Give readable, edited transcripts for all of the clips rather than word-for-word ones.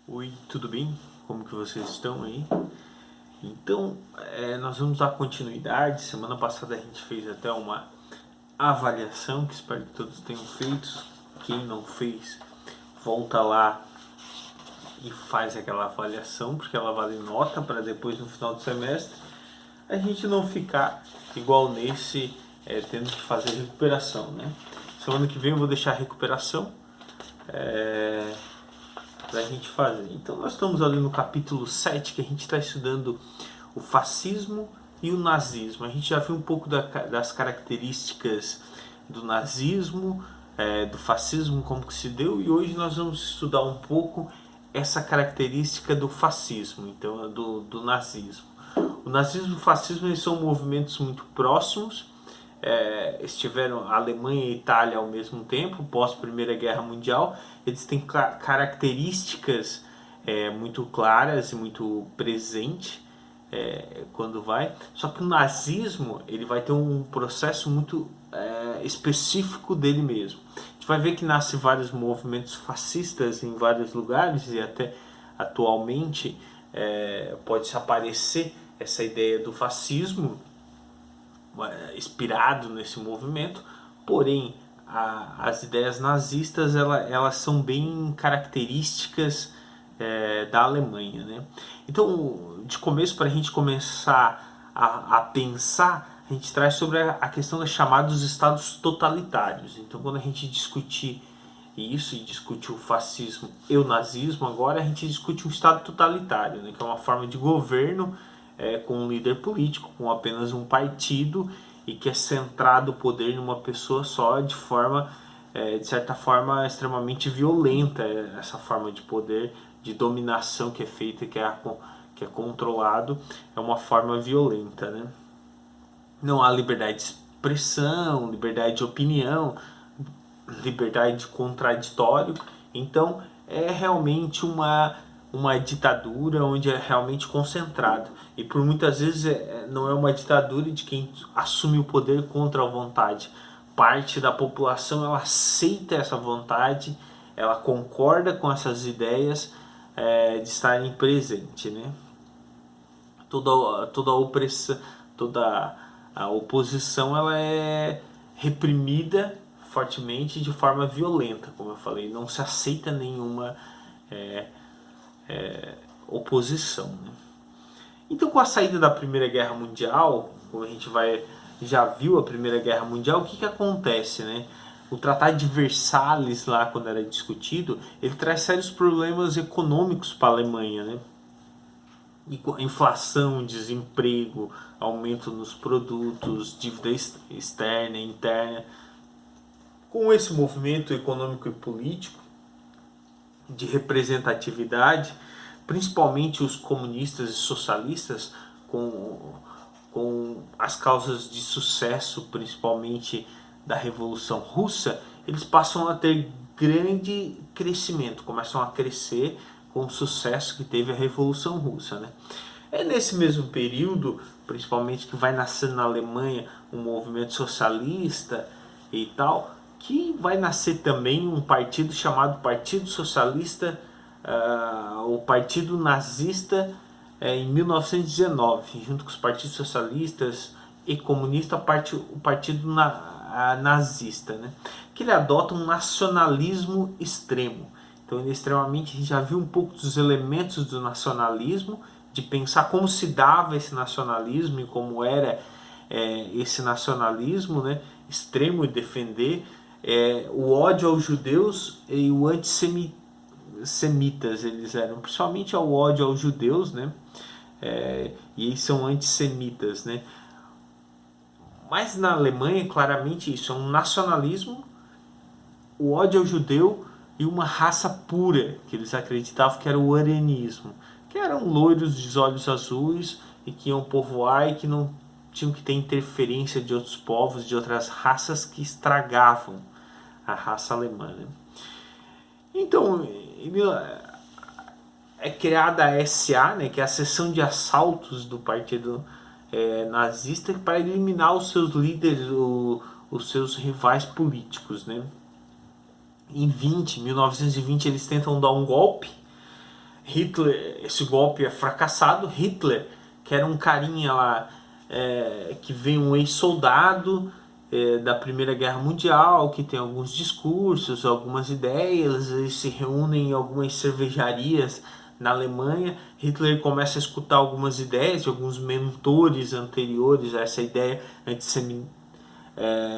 Oi, tudo bem? Como que vocês estão aí? Então, nós vamos dar continuidade. Semana passada a gente fez até uma avaliação, que espero que todos tenham feito. Quem não fez, volta lá e faz aquela avaliação, porque ela vale nota para depois no final do semestre a gente não ficar igual nesse, tendo que fazer recuperação, né? Semana que vem eu vou deixar a recuperação para a gente fazer. Então nós estamos ali no capítulo 7, que a gente está estudando o fascismo e o nazismo. A gente já viu um pouco das características do nazismo, do fascismo, como que se deu, e hoje nós vamos estudar um pouco essa característica do fascismo, então do nazismo. O nazismo e o fascismo, eles são movimentos muito próximos, estiveram a Alemanha e a Itália ao mesmo tempo, pós Primeira Guerra Mundial. Eles têm características muito claras e muito presentes quando vai. Só que o nazismo, ele vai ter um processo muito específico dele mesmo. A gente vai ver que nasce vários movimentos fascistas em vários lugares, e até atualmente pode-se aparecer essa ideia do fascismo inspirado nesse movimento, porém as ideias nazistas elas são bem características da Alemanha, né? Então, de começo, para a gente começar a pensar, a gente traz sobre a questão dos chamados estados totalitários. Então, quando a gente discutir isso e discute o fascismo e o nazismo, agora a gente discute um estado totalitário, né, que é uma forma de governo com um líder político, com apenas um partido, e que é centrado o poder numa pessoa só, de forma, de certa forma, extremamente violenta. Essa forma de poder, de dominação que é feita, que é controlado, é uma forma violenta, né? Não há liberdade de expressão, liberdade de opinião, liberdade de contraditório. Então é realmente uma ditadura onde é realmente concentrado. E por muitas vezes não é uma ditadura de quem assume o poder contra a vontade. Parte da população ela aceita essa vontade, ela concorda com essas ideias de estarem presentes, né? Toda a opressão, toda a oposição ela é reprimida fortemente de forma violenta, como eu falei, não se aceita nenhuma oposição, né? Então, com a saída da Primeira Guerra Mundial, como a gente já viu a Primeira Guerra Mundial, o que acontece, né? O Tratado de Versalhes, lá quando era discutido, ele traz sérios problemas econômicos para a Alemanha, né? Inflação, desemprego, aumento nos produtos, dívida externa e interna. Com esse movimento econômico e político de representatividade, principalmente os comunistas e socialistas, com as causas de sucesso, principalmente da Revolução Russa, eles passam a ter grande crescimento, começam a crescer com o sucesso que teve a Revolução Russa, né? É nesse mesmo período, principalmente, que vai nascer na Alemanha um movimento socialista e tal, que vai nascer também um partido chamado Partido Socialista, o Partido Nazista, em 1919, junto com os partidos socialistas e comunistas, o Partido Nazista, né? Que ele adota um nacionalismo extremo. Então ele é extremamente, a gente já viu um pouco dos elementos do nacionalismo, de pensar como se dava esse nacionalismo e como era esse nacionalismo, né, extremo, e defender o ódio aos judeus e o antissemitas eles eram, principalmente ao ódio aos judeus, né, e eles são antissemitas, né. Mas na Alemanha, claramente isso é um nacionalismo, o ódio ao judeu e uma raça pura, que eles acreditavam que era o arianismo, que eram loiros de olhos azuis e que iam povoar e que não tinham que ter interferência de outros povos, de outras raças que estragavam a raça alemã, né? Então, é criada a SA, né, que é a seção de assaltos do partido nazista, para eliminar os seus líderes, os seus rivais políticos, né? Em 1920 eles tentam dar um golpe Hitler, esse golpe é fracassado. Hitler, que era um carinha lá, que vem um ex-soldado da Primeira Guerra Mundial, que tem alguns discursos, algumas ideias, eles se reúnem em algumas cervejarias na Alemanha. Hitler começa a escutar algumas ideias de alguns mentores anteriores a essa ideia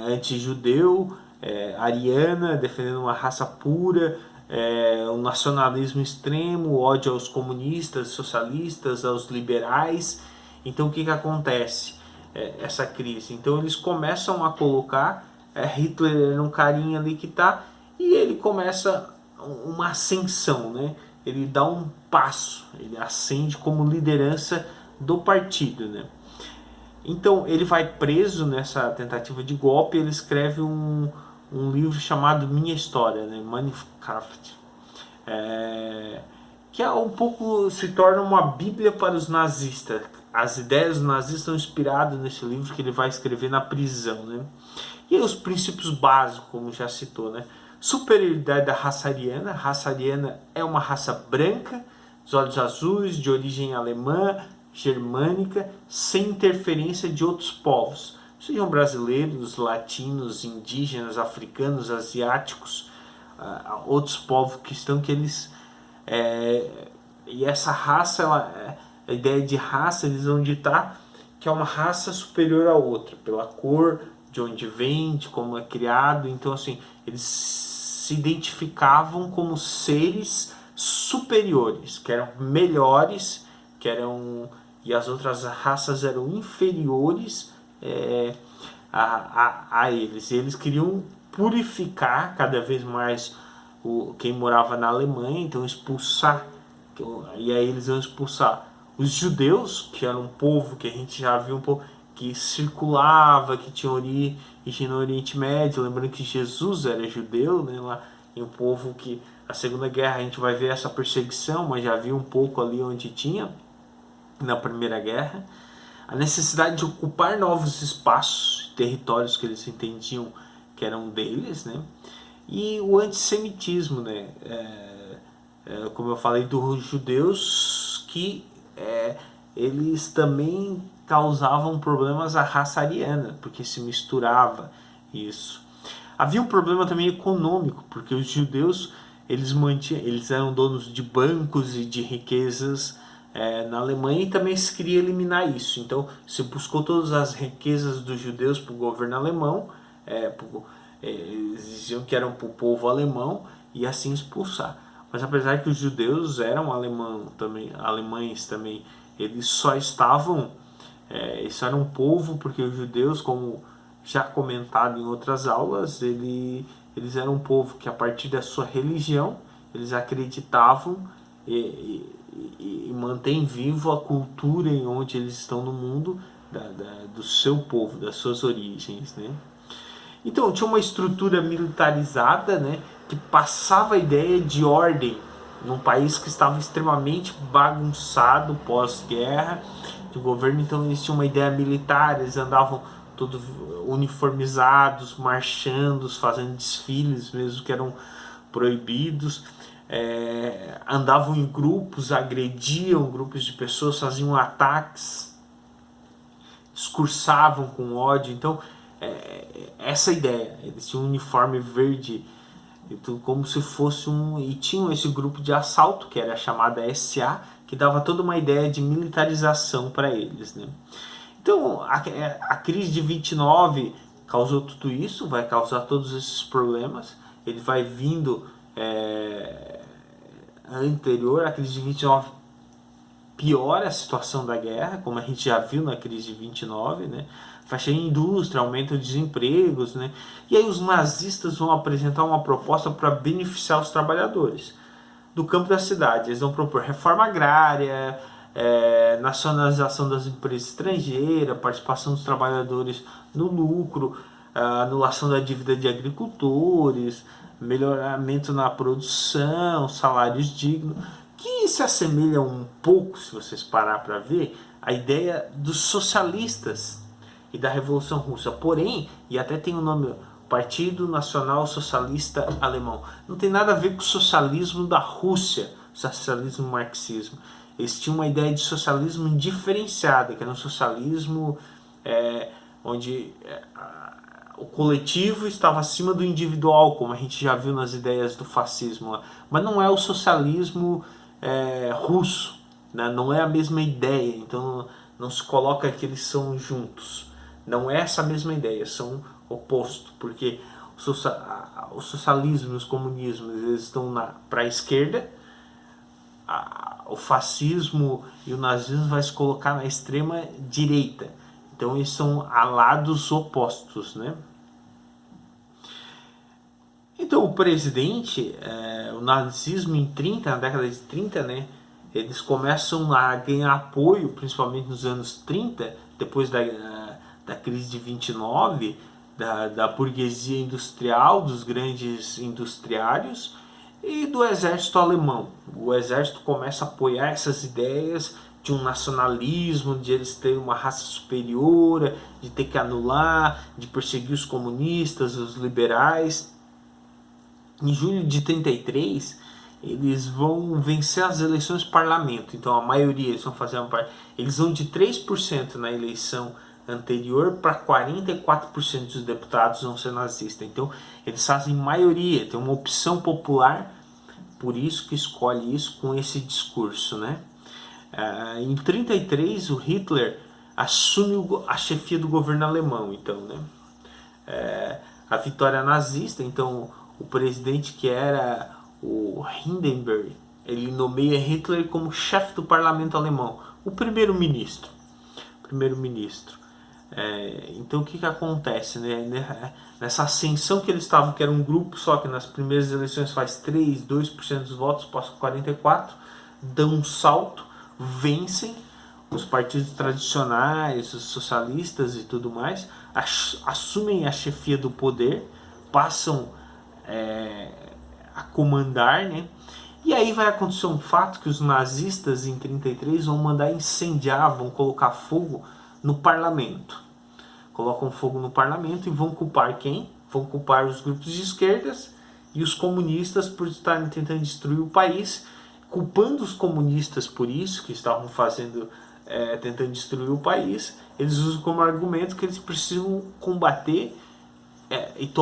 anti-judeu, ariana, defendendo uma raça pura, o nacionalismo extremo, o ódio aos comunistas, socialistas, aos liberais. Então o que acontece? Essa crise. Então eles começam a colocar Hitler era um carinha ali que tá, e ele começa uma ascensão, né? Ele dá um passo, ele ascende como liderança do partido, né? Então ele vai preso nessa tentativa de golpe. Ele escreve um livro chamado Minha História, né? Mein Kampf, que um pouco se torna uma bíblia para os nazistas. As ideias dos nazistas são inspiradas nesse livro que ele vai escrever na prisão, né? E aí os princípios básicos, como já citou, né? Superioridade da raça ariana. A raça ariana é uma raça branca, os olhos azuis, de origem alemã, germânica, sem interferência de outros povos, sejam brasileiros, latinos, indígenas, africanos, asiáticos, outros povos cristãos que eles... e essa raça, a ideia de raça, eles vão ditar que é uma raça superior à outra, pela cor, de onde vem, de como é criado. Então, assim, eles se identificavam como seres superiores, que eram melhores, e as outras raças eram inferiores a eles. E eles queriam purificar cada vez mais quem morava na Alemanha, então expulsar, e aí eles vão expulsar os judeus, que era um povo que a gente já viu um pouco, que circulava, que tinha origem no Oriente Médio. Lembrando que Jesus era judeu, né, lá em um povo que a Segunda Guerra a gente vai ver essa perseguição, mas já viu um pouco ali onde tinha na Primeira Guerra. A necessidade de ocupar novos espaços, territórios que eles entendiam que eram deles, né? E o antissemitismo, né? Como eu falei, dos judeus, que eles também causavam problemas à raça ariana, porque se misturava isso. Havia um problema também econômico, porque os judeus eles eram donos de bancos e de riquezas na Alemanha, e também se queria eliminar isso. Então se buscou todas as riquezas dos judeus para o governo alemão, eles diziam que eram para o povo alemão, e assim expulsar. Mas apesar que os judeus eram alemães também, eles só estavam, isso era um povo, porque os judeus, como já comentado em outras aulas, eles eram um povo que, a partir da sua religião, eles acreditavam e mantém vivo a cultura em onde eles estão no mundo, do seu povo, das suas origens, né? Então tinha uma estrutura militarizada, né, que passava a ideia de ordem num país que estava extremamente bagunçado pós-guerra de governo. Então eles tinham uma ideia militar, eles andavam todos uniformizados, marchando, fazendo desfiles mesmo que eram proibidos, andavam em grupos, agrediam grupos de pessoas, faziam ataques, discursavam com ódio. Então essa ideia, eles tinham um uniforme verde, então, como se fosse e tinham esse grupo de assalto, que era a chamada SA, que dava toda uma ideia de militarização para eles, né? Então a crise de 29 causou tudo isso, vai causar todos esses problemas. Ele vai vindo anterior, a crise de 29 piora a situação da guerra, como a gente já viu na crise de 29, né? Fecha a indústria, aumenta os desempregos, né? E aí os nazistas vão apresentar uma proposta para beneficiar os trabalhadores do campo da cidade. Eles vão propor reforma agrária, nacionalização das empresas estrangeiras, participação dos trabalhadores no lucro, anulação da dívida de agricultores, melhoramento na produção, salários dignos, que se assemelha um pouco, se vocês parar para ver, a ideia dos socialistas e da Revolução Russa. Porém, e até tem o nome Partido Nacional Socialista Alemão, não tem nada a ver com o socialismo da Rússia, socialismo e marxismo. Eles tinham uma ideia de socialismo diferenciada, que era um socialismo onde o coletivo estava acima do individual, como a gente já viu nas ideias do fascismo. Mas não é o socialismo russo, né? Não é a mesma ideia, então não se coloca que eles são juntos. Não é essa mesma ideia, são opostos, porque o socialismo e os comunismos eles estão para a esquerda, o fascismo e o nazismo vai se colocar na extrema direita. Então eles são a lados opostos, né? Então o presidente, o nazismo na década de 30, né? Eles começam a ganhar apoio, principalmente nos anos 30, depois da crise de 29, da burguesia industrial, dos grandes industriários e do exército alemão. O exército começa a apoiar essas ideias de um nacionalismo, de eles terem uma raça superior, de ter que anular, de perseguir os comunistas, os liberais. Em julho de 33, eles vão vencer as eleições do parlamento. Então a maioria, eles vão de 3% na eleição anterior para 44% dos deputados vão ser nazistas. Então eles fazem maioria, tem uma opção popular, por isso que escolhe isso com esse discurso, né? Em 33 o Hitler assume a chefia do governo alemão, então, né? A vitória nazista, então o presidente que era o Hindenburg, ele nomeia Hitler como chefe do parlamento alemão, o primeiro-ministro. Então o que acontece, né? Nessa ascensão que eles estavam, que era um grupo só, que nas primeiras eleições faz 2% dos votos, passa 44%, dão um salto, vencem os partidos tradicionais, os socialistas e tudo mais, assumem a chefia do poder, passam a comandar, né? E aí vai acontecer um fato que os nazistas em 33 vão mandar incendiar, vão colocar fogo no parlamento. Colocam fogo no parlamento e vão culpar quem? Vão culpar os grupos de esquerdas e os comunistas por estarem tentando destruir o país, culpando os comunistas por isso, que estavam tentando destruir o país. Eles usam como argumento que eles precisam combater e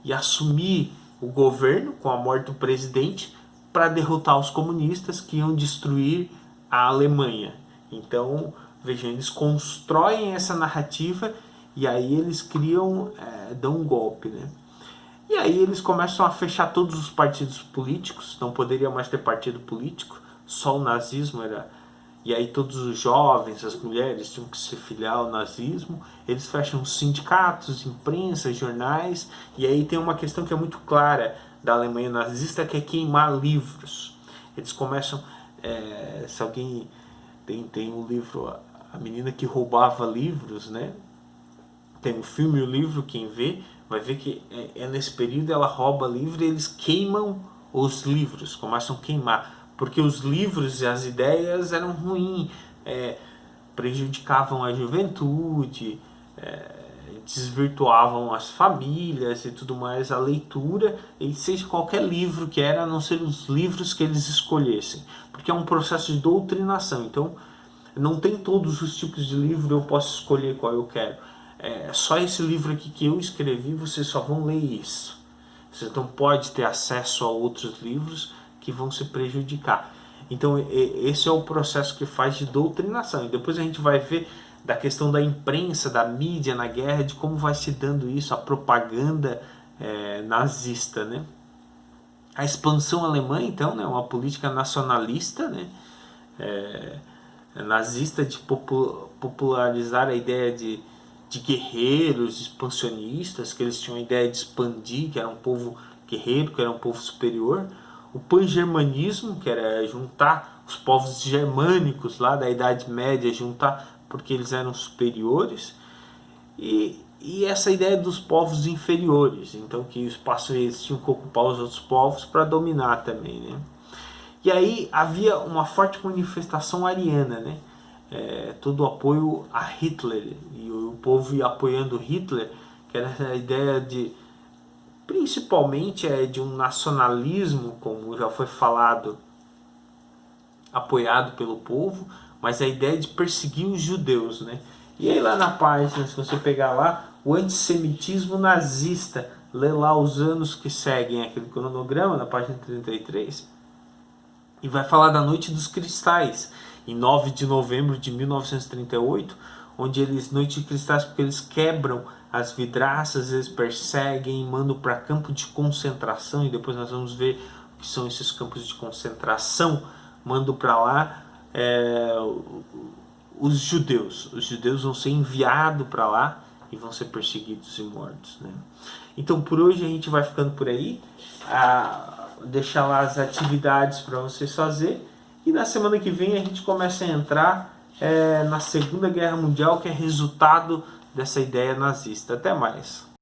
e assumir o governo com a morte do presidente para derrotar os comunistas que iam destruir a Alemanha. Então, vejam, eles constroem essa narrativa e aí eles dão um golpe, né? E aí eles começam a fechar todos os partidos políticos, não poderia mais ter partido político, só o nazismo era. E aí todos os jovens, as mulheres tinham que se filiar ao nazismo. Eles fecham sindicatos, imprensa, jornais. E aí tem uma questão que é muito clara da Alemanha nazista, que é queimar livros. Eles começam, se alguém tem um livro, A Menina que Roubava Livros, né? Tem o filme e o livro, quem vê vai ver que nesse período ela rouba livro e eles queimam os livros, começam a queimar, porque os livros e as ideias eram ruins, prejudicavam a juventude, desvirtuavam as famílias e tudo mais, a leitura, e seja qualquer livro que era, a não ser os livros que eles escolhessem, porque é um processo de doutrinação. Então não tem todos os tipos de livro, eu posso escolher qual eu quero. Só esse livro aqui que eu escrevi, vocês só vão ler isso. Você não pode ter acesso a outros livros que vão se prejudicar. Então esse é o processo que faz de doutrinação. E depois a gente vai ver da questão da imprensa, da mídia na guerra, de como vai se dando isso, a propaganda nazista, né? A expansão alemã, então, né, uma política nacionalista, né, nazista, de popularizar a ideia de guerreiros expansionistas, que eles tinham a ideia de expandir, que era um povo guerreiro, que era um povo superior. O pan-germanismo, que era juntar os povos germânicos lá da Idade Média, juntar porque eles eram superiores. E essa ideia dos povos inferiores, então que os espaço eles tinham que ocupar os outros povos para dominar também, né? E aí havia uma forte manifestação ariana, né? Todo o apoio a Hitler, e o povo ia apoiando Hitler, que era a ideia de, principalmente, de um nacionalismo, como já foi falado apoiado pelo povo, mas a ideia de perseguir os judeus, né? E aí lá na página, se você pegar lá, o antissemitismo nazista, lê lá os anos que seguem aquele cronograma, na página 33, e vai falar da Noite dos Cristais, em 9 de novembro de 1938, onde eles, Noite de Cristais, porque eles quebram as vidraças, eles perseguem, mandam para campo de concentração, e depois nós vamos ver o que são esses campos de concentração, mandam para lá os judeus vão ser enviados para lá e vão ser perseguidos e mortos, né? Então por hoje a gente vai ficando por aí, deixar lá as atividades para vocês fazer, e na semana que vem a gente começa a entrar na Segunda Guerra Mundial, que é resultado dessa ideia nazista. Até mais!